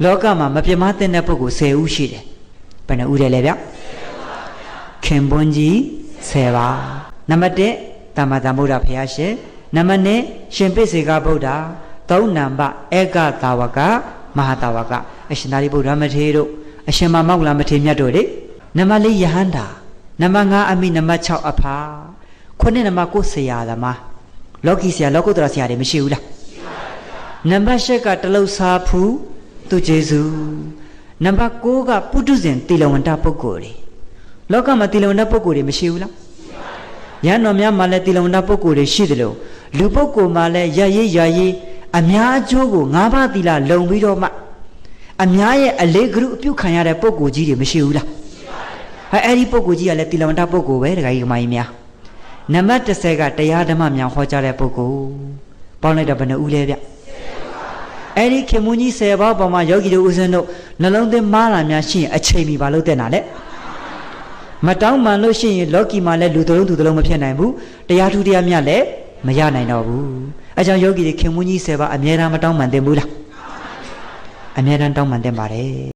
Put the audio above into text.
လောကမှာမပြမတဲ့ပုဂ္ဂိုလ်10ဦးရှိတယ်ဘယ်နှဦးလဲလဲဗျခင်ပွန်းကြီး10ပါနံပါတ်1သမ္မာသမ္ဗုဒ္ဓဘုရားရှင်နံပါတ်2ရှင်ပိစေကဗုဒ္ဓ3နံပါတ်ဧကသာဝကမဟာသာဝကအရှင်သာရိပုတ္တရာမထေရတို့အရှင်မောက္ကလမထေရမြတ်တို့လေနံပါတ်4ယဟန္တာနံပါတ်5အမိနံပါတ်6အဖာ9နံပါတ်9ဆရာသမားလောကီဆရာလောကုတ္တရာဆရာတွေမရှိဘူးလားရှိပါဗျာနံပါတ်10ကတလုတ်စာဖူးသူကျေစုနံပါတ်9ကပုထုဇဉ်တိလဝန္တပုဂ္ဂိုလ်တွေလောကမှာတိလဝန္တပုဂ္ဂိုလ်တွေမရှိဘူးလားရှိပါဗျာရဟန်းတော်များမှာလည်းတိလဝန္တပုဂ္ဂိုလ်တွေရှိတယ်လို့လူပုဂ္ဂိုလ်မှာလည်းရရေးအများအကျိုးကို၅ပါးသီလလုံပြီးတော့မှအများရဲ့အလေးဂရုအပြုခံရတဲ့ပုဂ္ဂိုလ်ကြီးတွေမရှိဘူးလားရှိပါဗျာအဲ့ဒီပုဂ္ဂိုလ်ကြီးကလည်းတိလဝန္တပုဂ္ဂိုလ်ပဲဒကာကြီးကမကြီးများနံပါတ်10ကတရားဓမ္မများဟောကြားတဲ့ပုဂ္ဂိုလ်ပေါင်းလိုက်တော့ဘယ်နှဦးလဲဗျအဲ့ဒီခင်မွန်းကြီး10ပါးပေါ်မှာယောဂီတို့ဦးဇင်းတို့နှလုံးသွင်းမားလာများရှိရင်အချိန်မီပါလို့တဲ့နာလေမတောင်းမှန်လို့ရှိရင်လောကီမှာလည်းလူတစ်လုံးသူတစ်လုံးမဖြစ်နိုင်ဘူးတရားထူးတရားမြတ်လည်းမရနိုင်တော့ဘူးအဲကြောင့်ယောဂီတွေခင်မွန်းကြီး10ပါးအမြဲတမ်းမတောင်းမှန်သင့်ဘူးလားအမြဲတမ်းတောင်းမှန်သင့်ပါတယ်